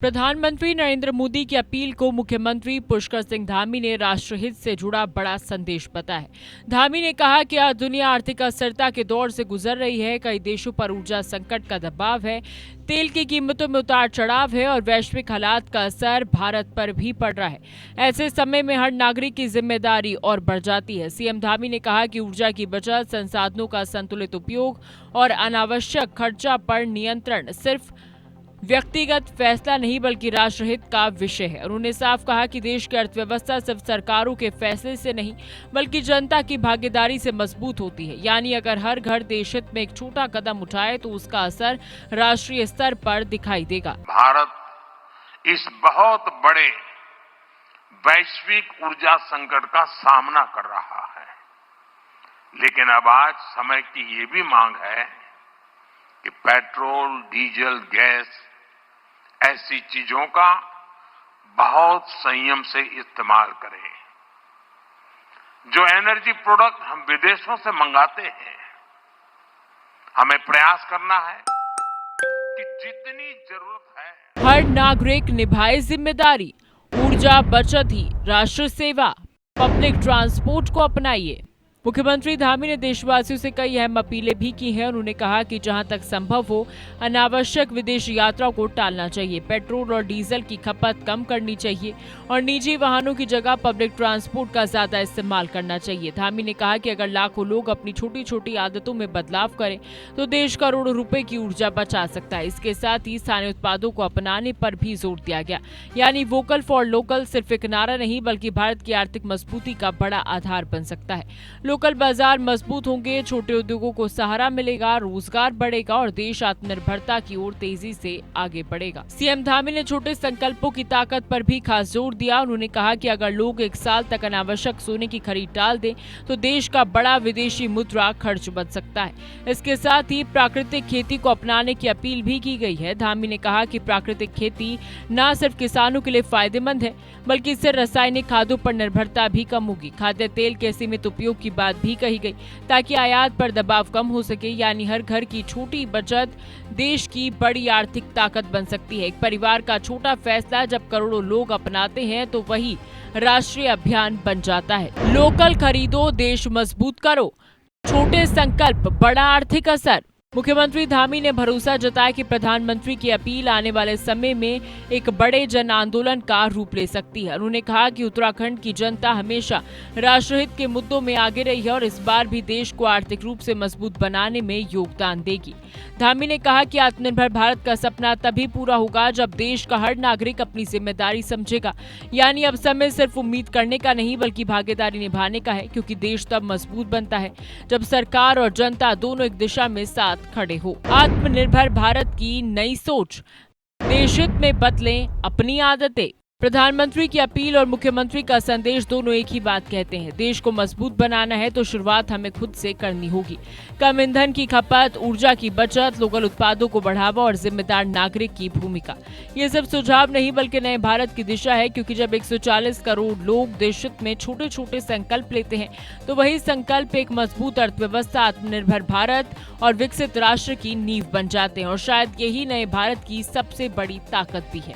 प्रधानमंत्री नरेंद्र मोदी की अपील को मुख्यमंत्री पुष्कर सिंह धामी ने राष्ट्रहित से जुड़ा बड़ा संदेश बताया है। धामी ने कहा कि आज दुनिया आर्थिक अस्थिरता के दौर से गुजर रही है। कई देशों पर ऊर्जा संकट का दबाव है, तेल की कीमतों में उतार चढ़ाव है और वैश्विक हालात का असर भारत पर भी पड़ रहा है। ऐसे समय में हर नागरिक की जिम्मेदारी और बढ़ जाती है। सीएम धामी ने कहा कि ऊर्जा की बचत, संसाधनों का संतुलित उपयोग और अनावश्यक खर्चा पर नियंत्रण सिर्फ व्यक्तिगत फैसला नहीं बल्कि राष्ट्रहित का विषय है। उन्होंने साफ कहा कि देश की अर्थव्यवस्था सिर्फ सरकारों के फैसले से नहीं बल्कि जनता की भागीदारी से मजबूत होती है। यानी अगर हर घर देश हित में एक छोटा कदम उठाए तो उसका असर राष्ट्रीय स्तर पर दिखाई देगा। भारत इस बहुत बड़े वैश्विक ऊर्जा संकट का सामना कर रहा है, लेकिन अब आज समय की ये भी मांग है कि पेट्रोल, डीजल, गैस ऐसी चीजों का बहुत संयम से इस्तेमाल करें। जो एनर्जी प्रोडक्ट हम विदेशों से मंगाते हैं, हमें प्रयास करना है कि जितनी जरूरत है हर नागरिक निभाए जिम्मेदारी। ऊर्जा बचत ही राष्ट्र सेवा। पब्लिक ट्रांसपोर्ट को अपनाइए। मुख्यमंत्री धामी ने देशवासियों से कई अहम अपीलें भी की हैं। उन्होंने कहा कि जहां तक संभव हो अनावश्यक विदेश यात्राओं को टालना चाहिए, पेट्रोल और डीजल की खपत कम करनी चाहिए और निजी वाहनों की जगह पब्लिक ट्रांसपोर्ट का ज्यादा इस्तेमाल करना चाहिए। धामी ने कहा कि अगर लाखों लोग अपनी छोटी छोटी आदतों में बदलाव करें तो देश करोड़ों रुपए की ऊर्जा बचा सकता है। इसके साथ ही स्थानीय उत्पादों को अपनाने पर भी जोर दिया गया। यानी वोकल फॉर लोकल सिर्फ एक नारा नहीं बल्कि भारत की आर्थिक मजबूती का बड़ा आधार बन सकता है। लोकल बाजार मजबूत होंगे, छोटे उद्योगों को सहारा मिलेगा, रोजगार बढ़ेगा और देश आत्मनिर्भरता की ओर तेजी से आगे बढ़ेगा। सीएम धामी ने छोटे संकल्पों की ताकत पर भी खास जोर दिया। उन्होंने कहा कि अगर लोग एक साल तक अनावश्यक सोने की खरीद टाल दें तो देश का बड़ा विदेशी मुद्रा खर्च बच सकता है। इसके साथ ही प्राकृतिक खेती को अपनाने की अपील भी की गई है। धामी ने कहा कि प्राकृतिक खेती न सिर्फ किसानों के लिए फायदेमंद है बल्कि इससे रासायनिक खादों पर निर्भरता भी कम होगी। खाद्य तेल के सीमित उपयोग की बात भी कही गई ताकि आयात पर दबाव कम हो सके। यानी हर घर की छोटी बचत देश की बड़ी आर्थिक ताकत बन सकती है। एक परिवार का छोटा फैसला जब करोड़ों लोग अपनाते हैं तो वही राष्ट्रीय अभियान बन जाता है। लोकल खरीदो, देश मजबूत करो, छोटे संकल्प, बड़ा आर्थिक असर। मुख्यमंत्री धामी ने भरोसा जताया कि प्रधानमंत्री की अपील आने वाले समय में एक बड़े जन आंदोलन का रूप ले सकती है। उन्होंने कहा कि उत्तराखंड की जनता हमेशा राष्ट्रहित के मुद्दों में आगे रही है और इस बार भी देश को आर्थिक रूप से मजबूत बनाने में योगदान देगी। धामी ने कहा कि आत्मनिर्भर भारत का सपना तभी पूरा होगा जब देश का हर नागरिक अपनी जिम्मेदारी समझेगा। यानी अब समय सिर्फ उम्मीद करने का नहीं बल्कि भागीदारी निभाने का है, क्योंकि देश तब मजबूत बनता है जब सरकार और जनता दोनों एक दिशा में साथ खड़े हो। आत्मनिर्भर भारत की नई सोच। देश हित में बदलें अपनी आदतें। प्रधानमंत्री की अपील और मुख्यमंत्री का संदेश दोनों एक ही बात कहते हैं। देश को मजबूत बनाना है तो शुरुआत हमें खुद से करनी होगी। कम ईंधन की खपत, ऊर्जा की बचत, लोकल उत्पादों को बढ़ावा और जिम्मेदार नागरिक की भूमिका। ये सब सुझाव नहीं बल्कि नए भारत की दिशा है, क्योंकि जब 140 करोड़ लोग देश हित में छोटे छोटे संकल्प लेते हैं तो वही संकल्प एक मजबूत अर्थव्यवस्था, आत्मनिर्भर भारत और विकसित राष्ट्र की नींव बन जाते हैं। और शायद यही नए भारत की सबसे बड़ी ताकत भी है।